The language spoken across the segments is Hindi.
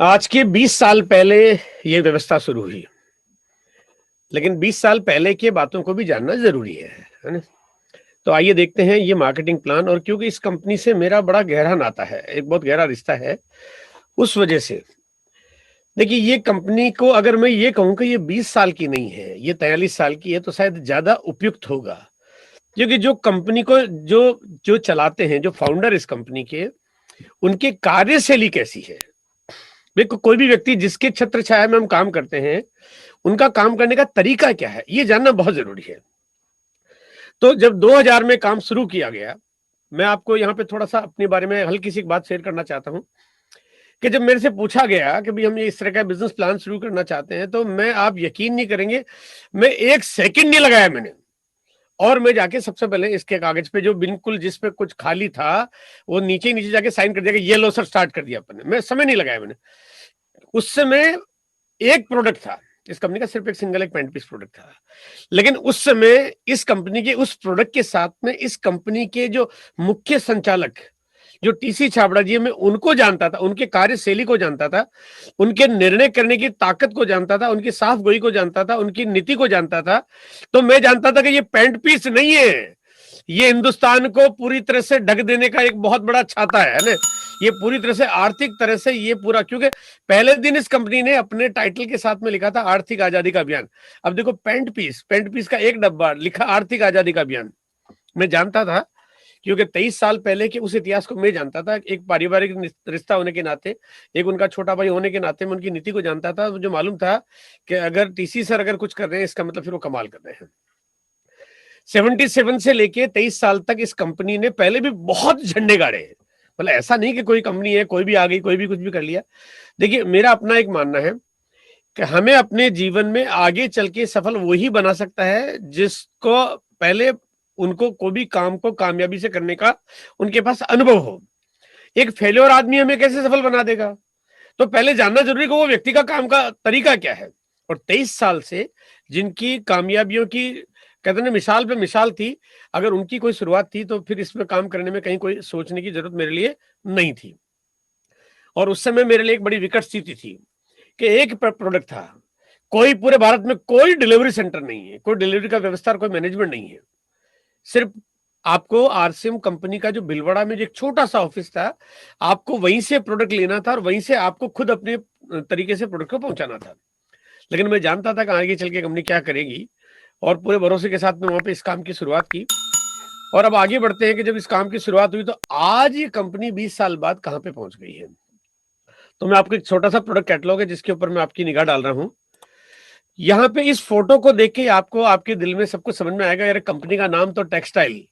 आज के 20 साल पहले ये व्यवस्था शुरू हुई, लेकिन 20 साल पहले की बातों को भी जानना ज़रूरी है ना? तो आइए देखते हैं ये मार्केटिंग प्लान। और क्योंकि इस कंपनी से मेरा बड़ा गहरा नाता है, एक बहुत गहरा रिश्ता है, उस वजह से देखिए ये कंपनी को अगर मैं ये कहूँ कि ये 20 साल की नहीं है, ये 43 साल की है तो शायद ज़्यादा उपयुक्त होगा। क्योंकि जो कंपनी को जो जो चलाते हैं, जो फाउंडर इस कंपनी के, उनकी कार्यशैली कैसी है? देखो कोई भी व्यक्ति जिसके छत्र छाया में हम काम करते हैं, उनका काम करने का तरीका क्या है, ये जानना बहुत ज़रूरी है। तो जब 2000 में काम शुरू किया गया, मैं आपको यहाँ पे थोड़ा-सा अपने बारे में हल्की सी एक बात शेयर करना चाहता हूँ, कि जब मेरे से पूछा गया कि भई हम ये इस तरह का बिज़नेस प्लान शुरू करना चाहते हैं, तो आप यकीन नहीं करेंगे, मैं 1 सेकंड नहीं लगाया मैंने। और मैं जाके सबसे पहले इसके कागज़ पे जो बिल्कुल जिस पे कुछ खाली था, वो नीचे-नीचे जाके साइन कर दिया कि ये लो सर, स्टार्ट कर दिया अपन ने। मैं समय नहीं लगाया मैंने। उस समय एक प्रोडक्ट था, इस कंपनी का सिर्फ एक सिंगल एक पेंट पीस प्रोडक्ट था। लेकिन उस समय इस कंपनी के उस प्रोडक्ट के साथ में इस कंपनी के जो मुख्य संचालक, जो टीसी छाबड़ा जी हैं, मैं उनको जानता था, उनके कार्यशैली को जानता था, उनके निर्णय करने की ताकत को जानता था, उनकी साफ-गोई को जानता था, उनकी नीति को जानता था। तो मैं जानता था कि ये पेंट पीस नहीं है, ये हिंदुस्तान को पूरी तरह से ढक देने का एक बहुत बड़ा छाता है ना? ये पूरी तरह से आर्थिक तरह से ये पूरा, क्योंकि पहले दिन इस कंपनी ने अपने टाइटल के साथ में लिखा था आर्थिक आजादी का अभियान। अब देखो पेंट पीस का एक डब्बा लिखा आर्थिक आजादी का अभियान। मैं जानता था, क्योंकि 23 साल पहले के उस इतिहास को मैं जानता था। एक पारिवारिक रिश्ता होने के नाते, एक उनका छोटा भाई होने के नाते मैं उनकी नीति को जानता था। मुझे मालूम था कि अगर टीसी सर अगर कुछ कर रहे हैं, इसका मतलब फिर वो कमाल कर रहे हैं। 77 से लेके 23 साल तक इस कंपनी ने पहले भी बहुत झंडे गाड़े हैं। मतलब ऐसा नहीं कि कोई कंपनी है, कोई भी आ गई, कोई भी कुछ भी कर लिया। देखिए मेरा अपना एक मानना है कि हमें अपने जीवन में आगे चल के सफल वही बना सकता है जिसको पहले उनको कोई भी काम को कामयाबी से करने का उनके पास अनुभव हो। एक फेल्योर आदमी हमें कैसे सफल बना देगा? तो पहले जानना जरूरी है कि वो व्यक्ति का काम का तरीका क्या है। और 23 साल से जिनकी कामयाबियों की कहते हैं ना मिसाल पे मिसाल थी, अगर उनकी कोई शुरुआत थी तो फिर इसमें काम करने में कहीं कोई सोचने की जरूरत मेरे लिए नहीं थी। और उस समय मेरे लिए एक बड़ी विकट स्थिति थी कि एक प्रोडक्ट था, कोई पूरे भारत में कोई डिलीवरी सेंटर नहीं है, कोई डिलीवरी का व्यवस्था और कोई मैनेजमेंट नहीं है। सिर्फ आपको आरसीएम कंपनी का जो भिलवाड़ा में जो एक छोटा सा ऑफिस था, आपको वहीं से प्रोडक्ट लेना था और वहीं से आपको खुद अपने तरीके से प्रोडक्ट को पहुंचाना था। लेकिन मैं जानता था कि आगे चल के कंपनी क्या करेगी, और पूरे भरोसे के साथ में वहां पे इस काम की शुरुआत की। और अब आगे बढ़ते हैं कि जब इस काम की शुरुआत हुई तो आज ये कंपनी 20 साल बाद कहां पे पहुंच गई है। तो मैं आपको एक छोटा सा प्रोडक्ट कैटलॉग है जिसके ऊपर मैं आपकी निगाह डाल रहा हूं। यहाँ पे इस फोटो को देख के आपको आपके दिल में सब कुछ समझ में आएगा, यार कंपनी का नाम तो टेक्सटाइल,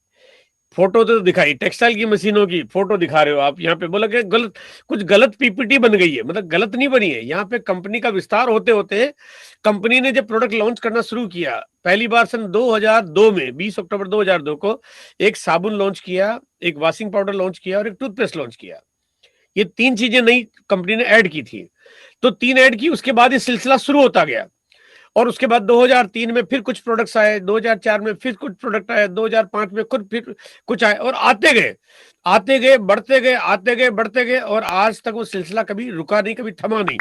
फोटो तो दिखाई टेक्सटाइल की मशीनों की फोटो दिखा रहे हो आप। यहाँ पे बोला कि गलत, कुछ गलत पीपीटी बन गई है, मतलब गलत नहीं बनी है। यहाँ पे कंपनी का विस्तार होते होते कंपनी ने जब प्रोडक्ट लॉन्च करना शुरू किया, पहली बार सन 2002 में 20 अक्टूबर 2002 को एक साबुन लॉन्च किया, एक वॉशिंग पाउडर लॉन्च किया और एक टूथपेस्ट लॉन्च किया। ये 3 चीजें नई कंपनी ने ऐड की थी। तो 3 ऐड की, उसके बाद ये सिलसिला शुरू होता गया। और उसके बाद 2003 में फिर कुछ प्रोडक्ट्स आए, 2004 में फिर कुछ प्रोडक्ट आए, 2005 में खुद फिर कुछ आए, और आते गए बढ़ते गए, आते गए बढ़ते गए, और आज तक वो सिलसिला कभी रुका नहीं, कभी थमा नहीं।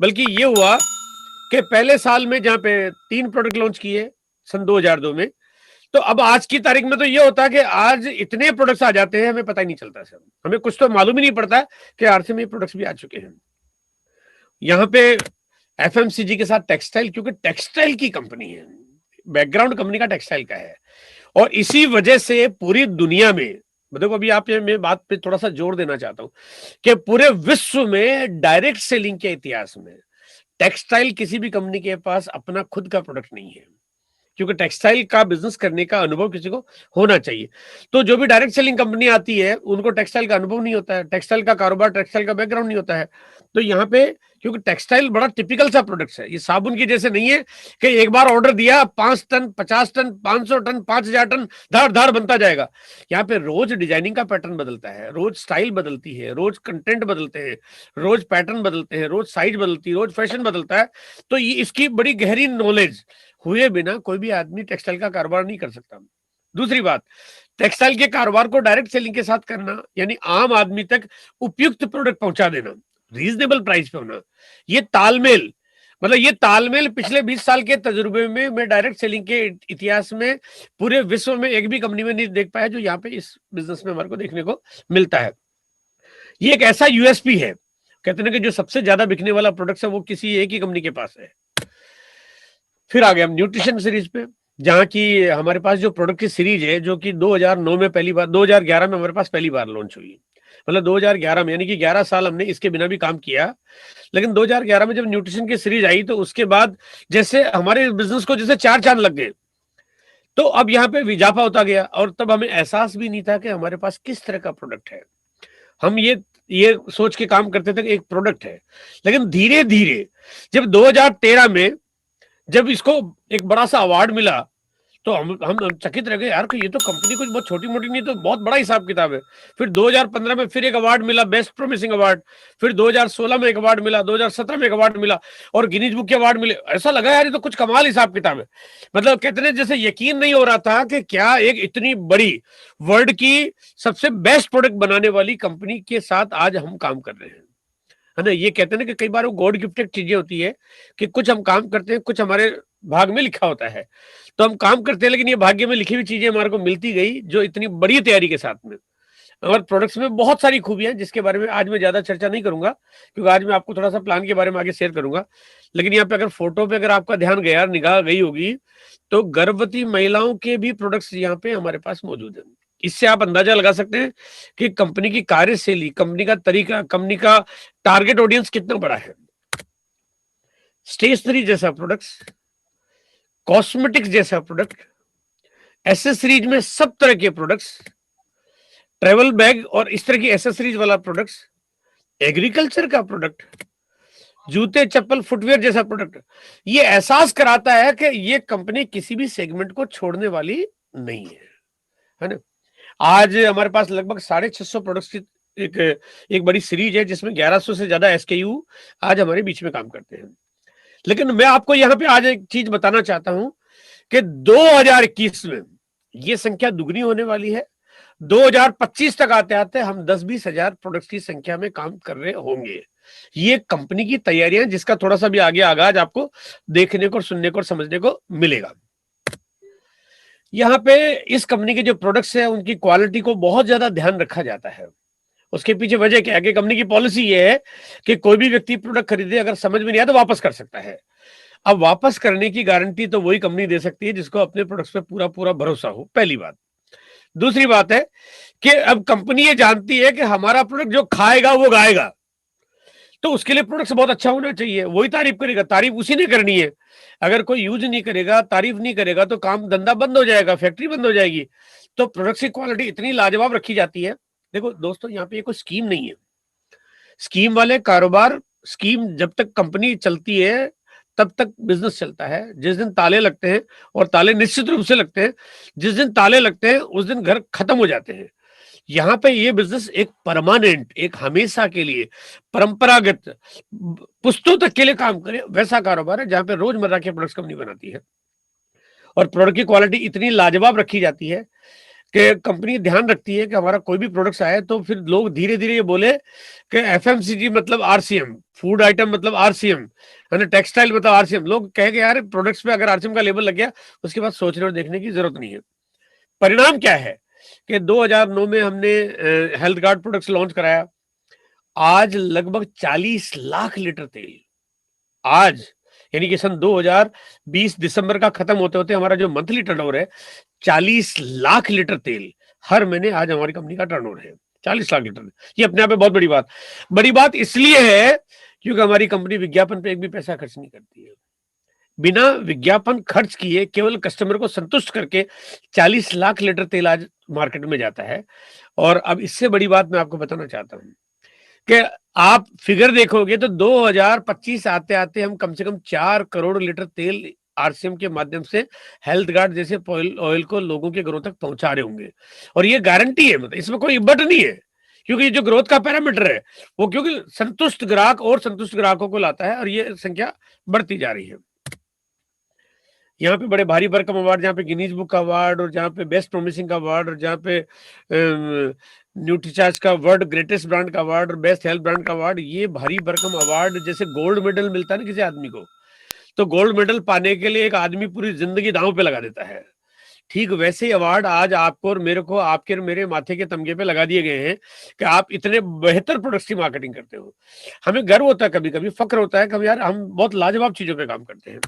बल्कि ये हुआ कि पहले साल में जहां पे 3 प्रोडक्ट लॉन्च किए सन 2002 में, तो अब आज की तारीख में तो ये होता है कि आज इतने प्रोडक्ट्स आ जाते हैं, हमें पता ही नहीं चलता सर। हमें कुछ तो मालूम ही नहीं पड़ता कि आरसी में प्रोडक्ट्स भी आ चुके हैं। यहाँ पे एफएमसीजी के साथ टेक्सटाइल, क्योंकि टेक्सटाइल की कंपनी है, बैकग्राउंड कंपनी का टेक्सटाइल का है। और इसी वजह से पूरी दुनिया में, देखो अभी आप मैं बात पे थोड़ा सा जोर देना चाहता हूं कि पूरे विश्व में डायरेक्ट सेलिंग के इतिहास में टेक्सटाइल किसी भी कंपनी के पास अपना खुद का प्रोडक्ट नहीं है। क्योंकि टेक्सटाइल का बिजनेस करने का अनुभव किसी को होना चाहिए। तो जो भी डायरेक्ट सेलिंग कंपनी आती है उनको टेक्सटाइल का अनुभव नहीं होता है, टेक्सटाइल का कारोबार, टेक्सटाइल का बैकग्राउंड नहीं होता है। तो यहाँ पे क्योंकि टेक्सटाइल बड़ा टिपिकल सा प्रोडक्ट है, ये साबुन की जैसे नहीं है कि एक बार ऑर्डर दिया 5 टन 50 टन 500 टन 5000 टन धार धार बनता जाएगा। यहाँ पे रोज डिजाइनिंग का पैटर्न बदलता है, रोज स्टाइल बदलती है, रोज कंटेंट बदलते हैं, रोज पैटर्न बदलते हैं, रोज साइज बदलती है, रोज फैशन बदलता है। तो ये इसकी बड़ी गहरी नॉलेज हुए बिना कोई भी आदमी टेक्सटाइल का कारोबार नहीं कर सकता। दूसरी बात, टेक्सटाइल के कारोबार को डायरेक्ट सेलिंग के साथ करना यानी आम आदमी तक उपयुक्त प्रोडक्ट पहुंचा देना। रीजनेबल प्राइस पे होना, ये तालमेल, मतलब ये तालमेल पिछले 20 साल के तजुर्बे में मैं डायरेक्ट सेलिंग के इतिहास में पूरे विश्व में एक भी कंपनी में नहीं देख पाया जो यहाँ पे इस बिजनेस में हमारे को देखने को मिलता है। ये एक ऐसा यूएसपी है, कहते हैं कि जो सबसे ज्यादा बिकने वाला प्रोडक्ट है वो किसी एक ही कंपनी के पास है। फिर आ गए हम न्यूट्रिशन सीरीज पे, जहाँ की हमारे पास जो प्रोडक्ट की सीरीज है जो कि 2009 में पहली बार, 2011 में हमारे पास पहली बार लॉन्च हुई, मतलब 2011 में, यानी कि 11 साल हमने इसके बिना भी काम किया। लेकिन 2011 में जब न्यूट्रिशन की सीरीज आई तो उसके बाद जैसे हमारे बिजनेस को जैसे चार चांद लग गए, तो अब यहाँ पे इजाफा होता गया, और तब हमें एहसास भी नहीं था कि हमारे पास किस तरह का प्रोडक्ट है। हम ये सोच के काम करते थे कि एक प्रोडक्ट है, लेकिन धीरे धीरे जब 2013 में जब इसको एक बड़ा सा अवार्ड मिला तो हम चकित रह गए यार कि ये तो कंपनी कुछ बहुत छोटी मोटी नहीं, तो बहुत बड़ा हिसाब किताब है। फिर 2015 में फिर एक अवार्ड मिला, बेस्ट प्रोमिसिंग अवार्ड। फिर 2016 में एक अवार्ड मिला, 2017 में एक अवार्ड मिला, और गिनीज बुक के अवार्ड मिले। ऐसा लगा यार ये तो कुछ कमाल हिसाब किताब है। मतलब कहते हैं जैसे यकीन नहीं हो रहा था कि क्या एक इतनी बड़ी वर्ल्ड की सबसे बेस्ट प्रोडक्ट बनाने वाली कंपनी के साथ आज हम काम कर रहे हैं, है ना। ये कहते हैं कि कई बार वो गॉड गिफ्टेड चीजें होती है कि कुछ हम काम करते हैं, कुछ हमारे भाग में लिखा होता है, तो हम काम करते हैं, लेकिन ये भाग्य में लिखी हुई चीजें हमारे को मिलती गई जो इतनी बड़ी तैयारी के साथ में। और प्रोडक्ट्स में बहुत सारी खूबियां जिसके बारे में आज मैं ज्यादा चर्चा नहीं करूंगा, क्योंकि आज मैं आपको थोड़ा सा प्लान के बारे में आगे शेयर करूंगा। लेकिन यहाँ पे अगर फोटो पे अगर आपका ध्यान गया, निगाह गई होगी, तो गर्भवती महिलाओं के भी प्रोडक्ट्स यहाँ पे हमारे पास मौजूद है। इससे आप अंदाजा लगा सकते हैं कि कंपनी की कार्यशैली, कंपनी का तरीका, कंपनी का टारगेट ऑडियंस कितना बड़ा है। स्टेशनरी जैसा प्रोडक्ट्स, कॉस्मेटिक्स जैसा प्रोडक्ट, एसेसरीज में सब तरह के प्रोडक्ट्स, ट्रेवल बैग और इस तरह की एसेसरीज वाला प्रोडक्ट्स, एग्रीकल्चर का प्रोडक्ट, जूते चप्पल फुटवेयर जैसा प्रोडक्ट, ये एहसास कराता है कि ये कंपनी किसी भी सेगमेंट को छोड़ने वाली नहीं है ना। आज हमारे पास लगभग 650 प्रोडक्ट्स की एक बड़ी सीरीज है जिसमें 1100 से ज्यादा एसकेयू आज हमारे बीच में काम करते हैं। लेकिन मैं आपको यहाँ पे आज एक चीज बताना चाहता हूं कि 2021 में ये संख्या दुगनी होने वाली है। 2025 तक आते आते हम 10-20 हजार प्रोडक्ट्स की संख्या में काम कर रहे होंगे। ये कंपनी की तैयारियां, जिसका थोड़ा सा भी आगे आगाज आपको देखने को, सुनने को और समझने को मिलेगा। यहाँ पे इस कंपनी के जो प्रोडक्ट्स है उनकी क्वालिटी को बहुत ज्यादा ध्यान रखा जाता है। उसके पीछे वजह क्या है कि कंपनी की पॉलिसी ये है कि कोई भी व्यक्ति प्रोडक्ट खरीदे, अगर समझ में नहीं आया तो वापस कर सकता है। अब वापस करने की गारंटी तो वही कंपनी दे सकती है जिसको अपने प्रोडक्ट्स पे पूरा पूरा भरोसा हो, पहली बात। दूसरी बात है कि अब कंपनी ये जानती है कि हमारा प्रोडक्ट जो खाएगा वो गाएगा, तो उसके लिए प्रोडक्ट बहुत अच्छा होना चाहिए, वही तारीफ करेगा, तारीफ उसी ने करनी है। अगर कोई यूज नहीं करेगा, तारीफ नहीं करेगा, तो काम धंधा बंद हो जाएगा, फैक्ट्री बंद हो जाएगी। तो प्रोडक्ट की क्वालिटी इतनी लाजवाब रखी जाती है। देखो दोस्तों, यहाँ पे कोई स्कीम नहीं है। स्कीम वाले कारोबार, स्कीम जब तक कंपनी चलती है तब तक बिजनेस चलता है। जिस दिन ताले लगते हैं, और ताले निश्चित रूप से लगते हैं, जिस दिन ताले लगते हैं उस दिन घर खत्म हो जाते हैं। यहाँ पे ये बिजनेस एक परमानेंट, एक हमेशा के लिए परंपरागत पुश्तों तक के लिए काम करे, वैसा कारोबार है जहाँ पे रोजमर्रा के प्रोडक्ट्स कंपनी बनाती है। और प्रोडक्ट की क्वालिटी इतनी लाजवाब रखी जाती है कि कंपनी ध्यान रखती है कि हमारा कोई भी प्रोडक्ट्स आए तो फिर लोग धीरे धीरे ये बोले कि एफएमसीजी मतलब आरसीएम, फूड आइटम मतलब आरसीएम, है ना, टेक्सटाइल मतलब आरसीएम। लोग कहेंगे यार प्रोडक्ट्स पे अगर आरसीएम का लेबल लग गया उसके बाद सोचने और देखने की जरूरत नहीं है। परिणाम क्या है कि 2009 में हमने हेल्थ गार्ड प्रोडक्ट्स लॉन्च कराया। आज लगभग 40 लाख लीटर तेल, आज यानी कि सन 2020 दिसंबर का खत्म होते होते हमारा जो मंथली टर्नओवर है 40 लाख लीटर तेल हर महीने आज हमारी कंपनी का टर्नओवर है। 40 लाख लीटर, ये अपने आप में बहुत बड़ी बात इसलिए है क्योंकि हमारी कंपनी विज्ञापन पे एक भी पैसा खर्च नहीं करती है। बिना विज्ञापन खर्च किए, केवल कस्टमर को संतुष्ट करके 40 लाख लीटर तेल आज मार्केट में जाता है। और अब इससे बड़ी बात मैं आपको बताना चाहता हूं कि आप फिगर देखोगे तो 2025 आते आते हम कम से कम 4 करोड़ लीटर तेल आरसीएम के माध्यम से हेल्थ गार्ड जैसे ऑयल को लोगों के घरों तक पहुंचा रहे होंगे। और ये गारंटी है, मतलब इसमें कोई बट नहीं है, क्योंकि ये जो ग्रोथ का पैरामीटर है वो क्योंकि संतुष्ट ग्राहक और संतुष्ट ग्राहकों को लाता है, और ये संख्या बढ़ती जा रही है। यहाँ पे बड़े भारी भरकम अवार्ड, जहाँ पे गिनीज बुक का अवार्ड, और जहाँ पे बेस्ट प्रोमिसिंग का अवार्ड, और जहाँ पे न्यूट्रीचार्ज का अवार्ड, ग्रेटेस्ट ब्रांड का अवार्ड, बेस्ट हेल्थ ब्रांड का अवार्ड, ये भारी भरकम अवार्ड, जैसे गोल्ड मेडल मिलता है ना किसी आदमी को, तो गोल्ड मेडल पाने के लिए एक आदमी पूरी जिंदगी दांव पे लगा देता है, ठीक वैसे ही अवार्ड आज आपको और मेरे को, आपके और मेरे माथे के तमगे पे लगा दिए गए हैं कि आप इतने बेहतर प्रोडक्ट्स की मार्केटिंग करते हो। हमें गर्व होता है, कभी कभी फक्र होता है, कभी यार हम बहुत लाजवाब चीजों पे काम करते हैं।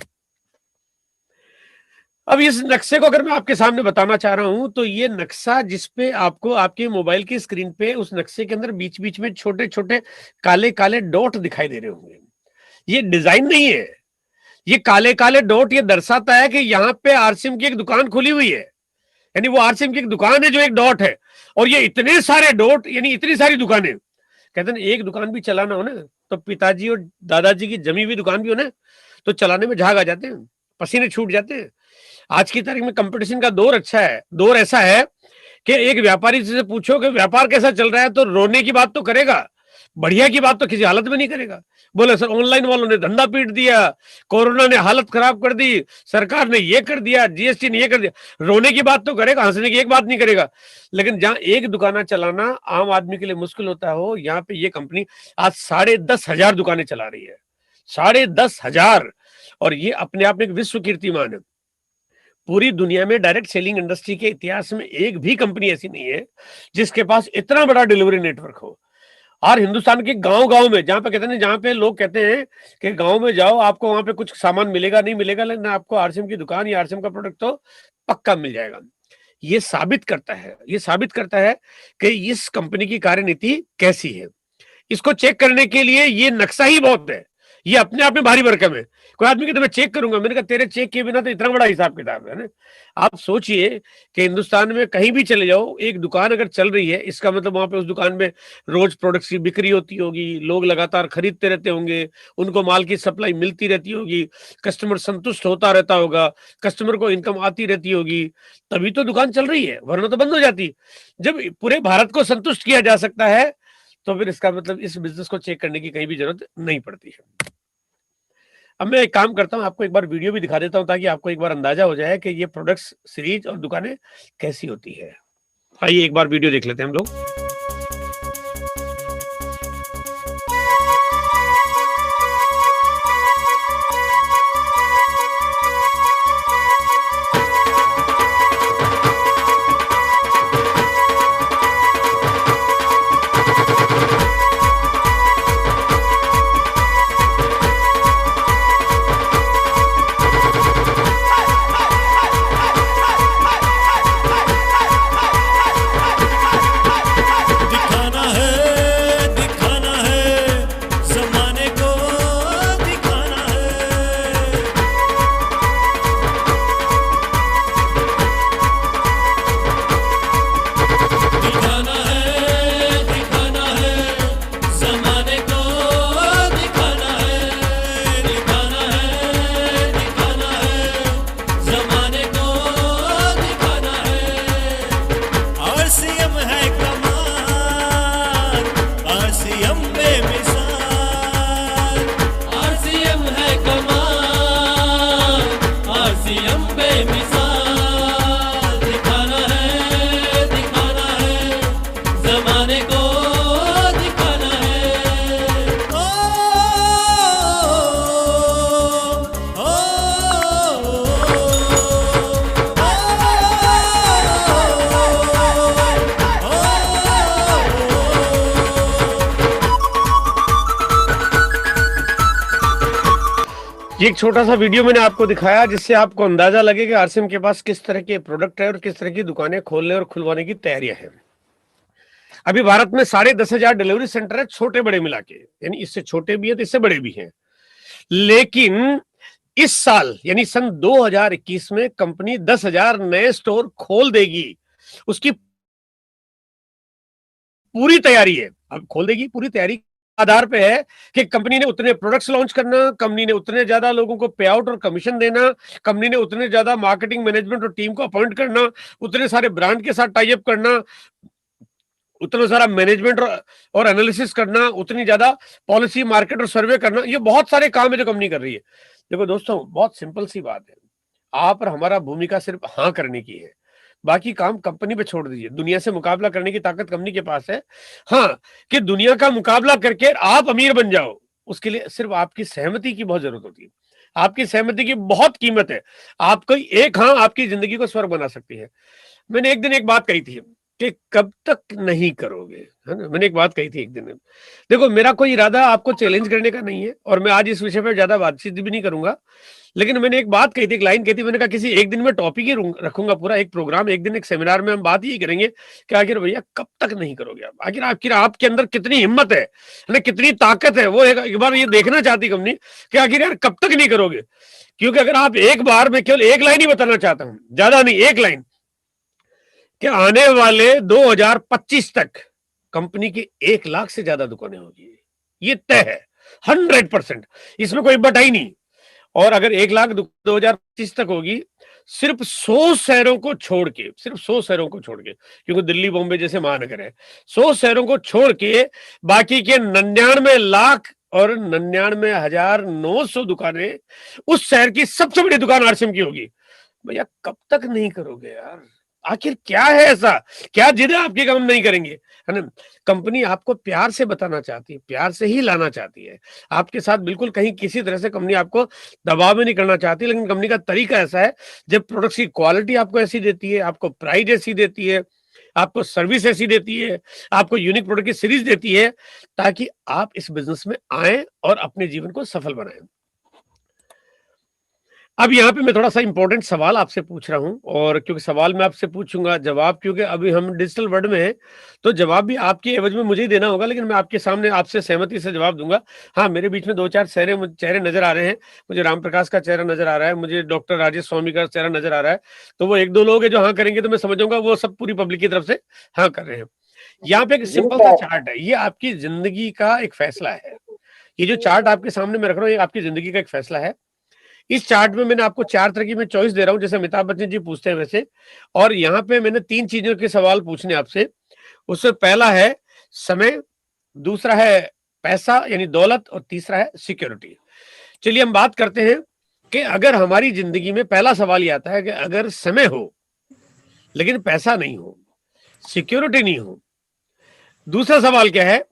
अब इस नक्शे को अगर मैं आपके सामने बताना चाह रहा हूं, तो ये नक्शा जिसपे आपको आपके मोबाइल की स्क्रीन पे उस नक्शे के अंदर बीच बीच में छोटे छोटे काले काले डॉट दिखाई दे रहे होंगे, ये डिजाइन नहीं है, ये काले काले डॉट ये दर्शाता है कि यहाँ पे आरसीएम की एक दुकान खुली हुई है, यानी वो आरसीएम की एक दुकान है जो एक डॉट है, और ये इतने सारे डॉट यानी इतनी सारी दुकानें, कहते हैं एक दुकान भी चलाना हो ना, तो पिताजी और दादाजी की जमी हुई दुकान भी हो ना, तो चलाने में झाग आ जाते हैं, पसीने छूट जाते हैं। आज की तारीख में कंपटीशन का दौर अच्छा है, दौर ऐसा है कि एक व्यापारी से पूछो कि व्यापार कैसा चल रहा है, तो रोने की बात तो करेगा, बढ़िया की बात तो किसी हालत में नहीं करेगा। बोले सर ऑनलाइन वालों ने धंधा पीट दिया, कोरोना ने हालत खराब कर दी, सरकार ने ये कर दिया, जीएसटी ने ये कर दिया, रोने की बात तो करेगा, हंसने की एक बात नहीं करेगा। लेकिन जहां एक दुकाना चलाना आम आदमी के लिए मुश्किल होता हो, यहाँ पे ये कंपनी आज 10,500 दुकानें चला रही है, 10,500, और ये अपने आप में एक विश्व कीर्तिमान है। पूरी दुनिया में डायरेक्ट सेलिंग इंडस्ट्री के इतिहास में एक भी कंपनी ऐसी नहीं है जिसके पास इतना बड़ा डिलीवरी नेटवर्क हो। और हिंदुस्तान के गांव गांव में, जहां पे कहते हैं, जहां पे लोग कहते हैं कि गांव में जाओ आपको वहां पे कुछ सामान मिलेगा नहीं मिलेगा, लेकिन आपको आरसीएम की दुकान या आरसीएम का प्रोडक्ट तो पक्का मिल जाएगा। ये साबित करता है कि इस कंपनी की कार्यनीति कैसी है। इसको चेक करने के लिए ये नक्शा ही बहुत है, ये अपने आप में भारी भरकम है। कोई आदमी कहता मैं चेक करूंगा, मैंने कहा तेरे चेक किए बिना तो इतना बड़ा हिसाब किताब है ना। आप सोचिए कि हिंदुस्तान में कहीं भी चले जाओ, एक दुकान अगर चल रही है, इसका मतलब वहां पे उस दुकान में रोज प्रोडक्ट्स की बिक्री होती होगी, लोग लगातार खरीदते रहते होंगे, उनको माल की सप्लाई मिलती रहती होगी, कस्टमर संतुष्ट होता रहता होगा, कस्टमर को इनकम आती रहती होगी, तभी तो दुकान चल रही है, वरना तो बंद हो जाती। जब पूरे भारत को संतुष्ट किया जा सकता है, तो फिर इसका मतलब इस बिजनेस को चेक करने की कहीं भी जरूरत नहीं पड़ती है। अब मैं एक काम करता हूं, आपको एक बार वीडियो भी दिखा देता हूं ताकि आपको एक बार अंदाजा हो जाए कि ये प्रोडक्ट्स सीरीज और दुकानें कैसी होती है। आइए एक बार वीडियो देख लेते हैं हम लोग। ये एक छोटा सा वीडियो मैंने आपको दिखाया जिससे आपको अंदाजा लगे कि आरसीएम के पास किस तरह के प्रोडक्ट है और किस तरह की दुकानें खोलने और खुलवाने की तैयारियां हैं। अभी भारत में 10,500 डिलीवरी सेंटर है, छोटे बड़े मिला के, यानी इससे छोटे भी है तो इससे बड़े भी हैं। लेकिन इस साल यानी सन 2021 में कंपनी 10,000 नए स्टोर खोल देगी, उसकी पूरी तैयारी है। अब खोल देगी, पूरी तैयारी आधार पे है कि कंपनी ने उतने प्रोडक्ट्स लॉन्च करना, कंपनी ने उतने ज्यादा लोगों को पे आउट और कमीशन देना, कंपनी ने उतने ज्यादा मार्केटिंग मैनेजमेंट और टीम को अपॉइंट करना, उतने सारे ब्रांड के साथ टाई अप करना, उतना सारा मैनेजमेंट और एनालिसिस करना, उतनी ज्यादा पॉलिसी मार्केट और सर्वे करना। ये बहुत सारे काम है जो कंपनी कर रही है। देखो दोस्तों, बहुत सिंपल सी बात है, आप और हमारा भूमिका सिर्फ हाँ करने की है। बाकी काम कंपनी पे छोड़ दीजिए। दुनिया से मुकाबला करने की ताकत कंपनी के पास है। हाँ, कि दुनिया का मुकाबला करके आप अमीर बन जाओ, उसके लिए सिर्फ आपकी सहमति की बहुत जरूरत होती है। आपकी सहमति की बहुत कीमत है। आपको एक हाँ आपकी जिंदगी को स्वर्ग बना सकती है। मैंने एक दिन एक बात कही थी कि कब तक नहीं करोगे, है ना। मैंने एक बात कही थी एक दिन। देखो, मेरा कोई इरादा आपको चैलेंज करने का नहीं है और मैं आज इस विषय पर ज्यादा बातचीत भी नहीं करूंगा। लेकिन मैंने एक बात कही थी, एक लाइन कही थी, मैंने कहा किसी एक दिन में टॉपिक ही रखूंगा, पूरा एक प्रोग्राम, एक दिन एक सेमिनार में हम बात ही करेंगे कि आखिर भैया कब तक नहीं करोगे आप, आखिर आपके अंदर कितनी हिम्मत है ना, कितनी ताकत है। वो एक बार ये देखना चाहती कंपनी कि आखिर यार कब तक नहीं करोगे। क्योंकि अगर आप एक बार में, केवल एक लाइन ही बताना चाहता हूं, ज्यादा नहीं, एक लाइन, कि आने वाले 2025 तक कंपनी की 1 लाख से ज्यादा दुकानें होगी, ये तय है 100%, इसमें कोई बटा ही नहीं। और अगर 1 लाख 2025 तक होगी, सिर्फ 100 शहरों को छोड़ के, सिर्फ 100 शहरों को छोड़ के, क्योंकि दिल्ली बॉम्बे जैसे महानगर है, 100 शहरों को छोड़ के बाकी के 99 लाख और 99,900 दुकानें उस शहर की सबसे बड़ी दुकान आरसीएम की होगी। भैया कब तक नहीं करोगे यार, आखिर क्या है ऐसा, क्या जिद है आपकी काम नहीं करेंगे, है ना। कंपनी आपको प्यार से बताना चाहती है, प्यार से ही लाना चाहती है आपके साथ, बिल्कुल कहीं किसी तरह से कंपनी आपको दबाव में नहीं करना चाहती। लेकिन कंपनी का तरीका ऐसा है, जब प्रोडक्ट की क्वालिटी आपको ऐसी देती है, आपको प्राइस ऐसी देती है, आपको सर्विस ऐसी देती है, आपको यूनिक प्रोडक्ट की सीरीज देती है, ताकि आप इस बिजनेस में आए और अपने जीवन को सफल बनाएं। अब यहाँ पे मैं थोड़ा सा इंपॉर्टेंट सवाल आपसे पूछ रहा हूँ, और क्योंकि सवाल मैं आपसे पूछूंगा, जवाब, क्योंकि अभी हम डिजिटल वर्ल्ड में हैं, तो जवाब भी आपके एवज में मुझे ही देना होगा, लेकिन मैं आपके सामने आपसे सहमति से जवाब दूंगा। हाँ, मेरे बीच में 2-4 चेहरे नजर आ रहे हैं। मुझे राम प्रकाश का चेहरा नजर आ रहा है, मुझे डॉक्टर राजेश स्वामी का चेहरा नजर आ रहा है। तो वो 1-2 लोग हैं जो हाँ करेंगे, तो मैं समझूंगा वो सब पूरी पब्लिक की तरफ से हाँ कर रहे हैं। यहाँ पे एक सिंपल सा चार्ट है, ये आपकी जिंदगी का एक फैसला है। ये जो चार्ट आपके सामने मैं रख रहा हूँ, ये आपकी जिंदगी का एक फैसला है। इस चार्ट में मैंने आपको 4 तरह की मैं चॉइस दे रहा हूं, जैसे अमिताभ बच्चन जी पूछते हैं वैसे। और यहाँ पे मैंने 3 चीजों के सवाल पूछने आपसे। उससे पहला है समय, दूसरा है पैसा यानी दौलत, और तीसरा है सिक्योरिटी। चलिए हम बात करते हैं कि अगर हमारी जिंदगी में पहला सवाल ये आता है कि अगर समय हो लेकिन पैसा नहीं हो, सिक्योरिटी नहीं हो। दूसरा सवाल क्या है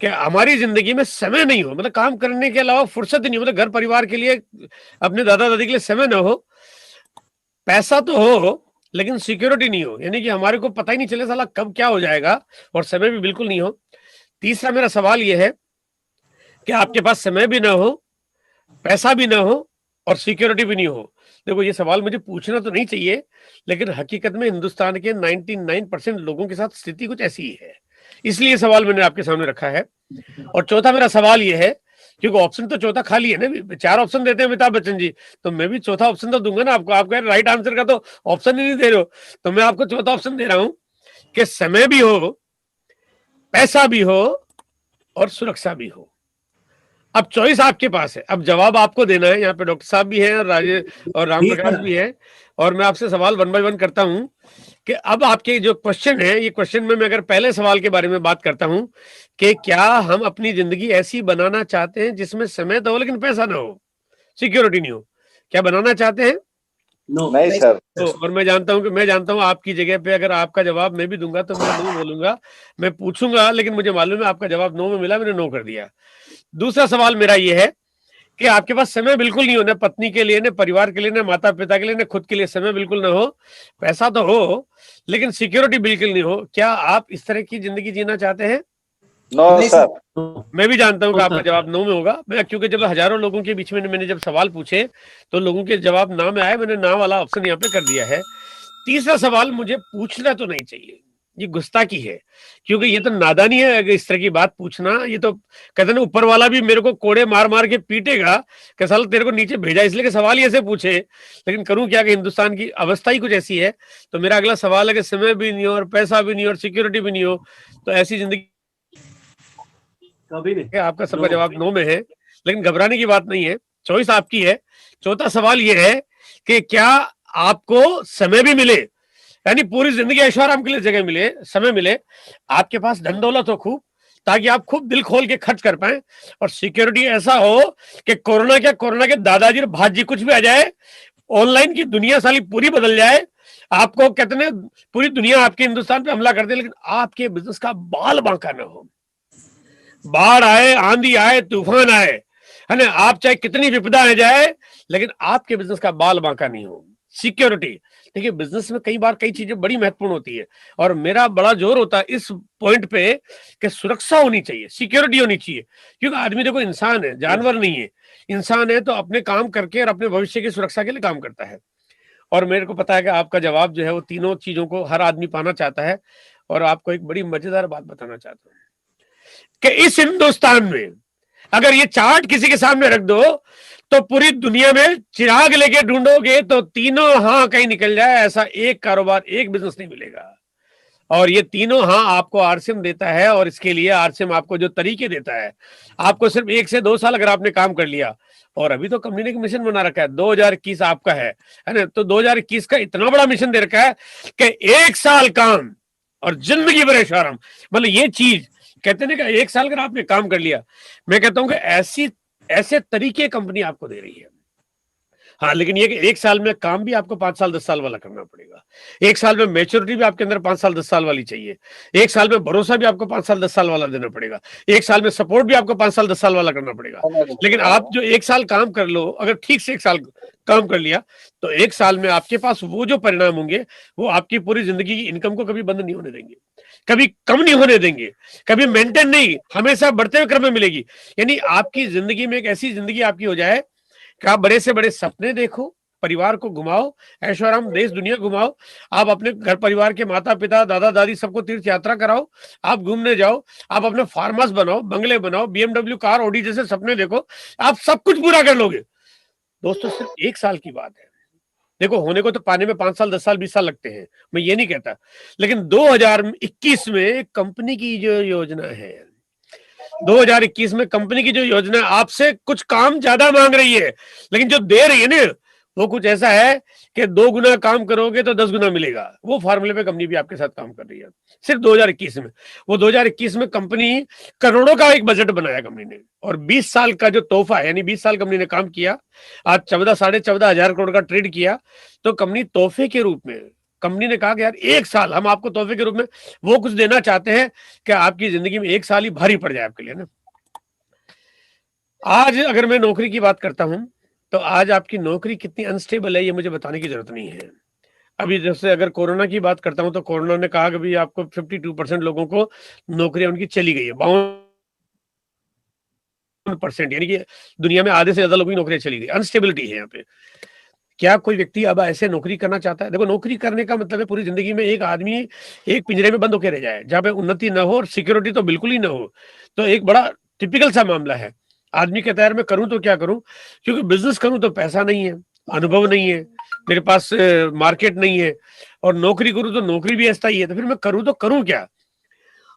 कि हमारी जिंदगी में समय नहीं हो, मतलब काम करने के अलावा फुर्सत नहीं हो, मतलब घर परिवार के लिए, अपने दादा दादी के लिए समय ना हो। पैसा तो हो लेकिन सिक्योरिटी नहीं हो, यानी कि हमारे को पता ही नहीं चले साला कब क्या हो जाएगा, और समय भी बिल्कुल नहीं हो। तीसरा मेरा सवाल यह है कि आपके पास समय भी ना हो, पैसा भी ना हो, और सिक्योरिटी भी नहीं हो। देखो, ये सवाल मुझे पूछना तो नहीं चाहिए, लेकिन हकीकत में हिंदुस्तान के 99% लोगों के साथ स्थिति कुछ ऐसी ही है, इसलिए सवाल मैंने आपके सामने रखा है। और चौथा मेरा सवाल ये है, क्योंकि ऑप्शन तो चौथा खाली है ना, 4 ऑप्शन देते हैं अमिताभ बच्चन जी, तो मैं भी चौथा ऑप्शन तो दूंगा ना आपको। आप कह रहे राइट आंसर का तो ऑप्शन ही नहीं दे रहे हो, तो मैं आपको चौथा ऑप्शन दे रहा हूं कि समय भी हो, पैसा भी हो, और सुरक्षा भी हो। अब चॉइस आपके पास है, अब जवाब आपको देना है। यहाँ पे डॉक्टर साहब भी हैं, और राम प्रकाश भी है, और मैं आपसे सवाल 1 बाय 1 करता हूं कि अब आपके जो क्वेश्चन है, ये क्वेश्चन में मैं अगर पहले सवाल के बारे में बात करता हूं कि क्या हम अपनी जिंदगी ऐसी बनाना चाहते हैं जिसमें समय तो हो लेकिन पैसा ना हो, सिक्योरिटी नहीं हो, क्या बनाना चाहते हैं? नहीं सर। तो और मैं जानता हूं आपकी जगह पे अगर आपका जवाब मैं भी दूंगा तो मैं नो बोलूंगा, मैं पूछूंगा, लेकिन मुझे मालूम है आपका जवाब नो में मिला, मैंने नो कर दिया। दूसरा सवाल मेरा ये है कि आपके पास समय बिल्कुल नहीं हो, ना पत्नी के लिए, ना परिवार के लिए, ना माता पिता के लिए, ना खुद के लिए, समय बिल्कुल ना हो। पैसा तो हो लेकिन सिक्योरिटी बिल्कुल नहीं हो। क्या आप इस तरह की जिंदगी जीना चाहते हैं? No sir. मैं भी जानता हूं कि आपका जवाब नो में होगा। मैं, क्योंकि जब हजारों लोगों के बीच में मैंने जब सवाल पूछे तो लोगों के जवाब ना में आए, मैंने ना वाला ऑप्शन यहाँ पे कर दिया है। तीसरा सवाल मुझे पूछना तो नहीं चाहिए, ये गुस्ताखी है, क्योंकि ये तो नादानी है अगर इस तरह की बात पूछना। ये तो कहते ना, ऊपर वाला भी मेरे को कोड़े मार मार के पीटेगा कि साला तेरे को नीचे भेजा इसलिए कि सवाल ही ऐसे पूछे। लेकिन करूं क्या कि हिंदुस्तान की अवस्था ही कुछ ऐसी है। तो मेरा अगला सवाल है कि समय भी नहीं हो, और पैसा भी नहीं हो, और सिक्योरिटी भी नहीं हो, तो ऐसी जिंदगी कभी नहीं। आपका सबका जवाब नो में है, लेकिन घबराने की बात नहीं है, चॉइस आपकी है। चौथा सवाल यह है कि क्या आपको समय भी मिले, यानी पूरी जिंदगी ऐशोआराम के लिए जगह मिले, समय मिले, आपके पास धन दौलत हो खूब, ताकि आप खूब दिल खोल के खर्च कर पाए, और सिक्योरिटी ऐसा हो कि कोरोना के दादाजी और भाजी कुछ भी आ जाए, ऑनलाइन की दुनिया साली पूरी बदल जाए, आपको कहते हैं पूरी दुनिया आपके हिंदुस्तान पे हमला कर दे, लेकिन आपके बिजनेस का बाल बांका ना हो। बाढ़ आए, आंधी आए, तूफान आए, है ना, आप चाहे कितनी विपदा आ जाए, लेकिन आपके बिजनेस का बाल बांका नहीं हो। सिक्योरिटी, देखिए बिजनेस में कई बार कई चीजें बड़ी महत्वपूर्ण होती है, और मेरा बड़ा जोर होता है इस पॉइंट पे कि सुरक्षा होनी चाहिए, सिक्योरिटी होनी चाहिए। क्योंकि आदमी देखो इंसान है, जानवर नहीं है। इंसान है तो अपने काम करके और अपने भविष्य की सुरक्षा के लिए काम करता है। और मेरे को पता है कि आपका जवाब जो है वो तीनों चीजों को हर आदमी पाना चाहता है। और आपको एक बड़ी मजेदार बात बताना चाहता हूँ कि इस हिंदुस्तान में अगर ये चार्ट किसी के सामने रख दो तो पूरी दुनिया में चिराग लेके ढूंढोगे तो तीनों हाँ कहीं निकल जाए, ऐसा एक कारोबार, एक बिजनेस नहीं मिलेगा। और ये तीनों हाँ आपको आरसीएम देता है, और इसके लिए आरसीएम आपको जो तरीके देता है, आपको सिर्फ 1 से 2 साल अगर आपने काम कर लिया, और अभी तो कंपनी ने एक मिशन बना रखा है, 2021 आपका है ना, तो 2021 का इतना बड़ा मिशन दे रखा है कि 1 साल काम और जिंदगी भर ऐशआराम। मतलब ये चीज कहते हैं ना कि 1 साल अगर आपने काम कर लिया, मैं कहता हूं कि ऐसे तरीके कंपनी आपको दे रही है। हाँ, लेकिन ये कि 1 साल में काम भी आपको 5 साल 10 साल वाला करना पड़ेगा। 1 साल में मैच्योरिटी भी आपके अंदर 5 साल 10 साल वाली चाहिए। 1 साल में भरोसा भी आपको 5 साल 10 साल वाला देना पड़ेगा। 1 साल में सपोर्ट भी आपको 5 साल 10 साल वाला करना पड़ेगा। लेकिन आप जो 1 साल काम कर लो, अगर ठीक से 1 साल काम कर लिया, तो 1 साल में आपके पास वो जो परिणाम होंगे, वो आपकी पूरी जिंदगी की इनकम को कभी बंद नहीं होने देंगे, कभी कम नहीं होने देंगे, कभी मेंटेन नहीं, हमेशा बढ़ते हुए क्रम में मिलेगी। यानी आपकी जिंदगी में एक ऐसी जिंदगी आपकी हो जाए कि आप बड़े से बड़े सपने देखो, परिवार को घुमाओ, ऐशोआराम देश दुनिया घुमाओ, आप अपने घर परिवार के माता पिता दादा दादी सबको तीर्थ यात्रा कराओ, आप घूमने जाओ, आप अपने फार्म हाउस बनाओ, बंगले बनाओ, बीएमडब्ल्यू कार ऑडी जैसे सपने देखो, आप सब कुछ पूरा कर लोगे। दोस्तों सिर्फ 1 साल की बात है। देखो होने को तो पाने में 5 साल 10 साल 20 साल लगते हैं, मैं ये नहीं कहता, लेकिन 2021 में कंपनी की जो योजना है, 2021 में कंपनी की जो योजना आपसे कुछ काम ज्यादा मांग रही है, लेकिन जो दे रही है ना वो कुछ ऐसा है कि 2 गुना काम करोगे तो 10 गुना मिलेगा। वो फार्मूले पे कंपनी भी आपके साथ काम कर रही है सिर्फ 2021 में। वो 2021 में कंपनी करोड़ों का एक बजट बनाया कंपनी ने, और 20 साल का जो तोहफा है, यानी 20 साल कंपनी ने काम किया, आज 14-14.5 करोड़ का ट्रेड किया, तो कंपनी तोहफे के रूप में, कंपनी ने कहा कि यार 1 साल हम आपको तोहफे के रूप में वो कुछ देना चाहते हैं कि आपकी जिंदगी में 1 साल ही भारी पड़ जाए आपके लिए ना। आज अगर मैं नौकरी की बात करता हूं, तो आज आपकी नौकरी कितनी अनस्टेबल है ये मुझे बताने की जरूरत नहीं है। अभी जैसे अगर कोरोना की बात करता हूं, तो कोरोना ने कहा कि भाई आपको 52% लोगों को नौकरियां उनकी चली गई है, 52%, यानी कि दुनिया में आधे से ज्यादा लोगों की नौकरियां चली गई। अनस्टेबिलिटी है यहाँ पे। क्या कोई व्यक्ति अब ऐसे नौकरी करना चाहता है? देखो नौकरी करने का मतलब है पूरी जिंदगी में एक आदमी एक पिंजरे में बंद होकर रह जाए, जहां पे उन्नति ना हो और सिक्योरिटी तो बिल्कुल ही ना हो। तो एक बड़ा टिपिकल सा मामला है। आदमी कहता है यार मैं करूं तो क्या करूं, क्योंकि बिजनेस करूं तो पैसा नहीं है, अनुभव नहीं है, मेरे पास मार्केट नहीं है, और नौकरी करूं तो नौकरी भी ऐसा ही है, तो फिर मैं करूं तो करूं क्या?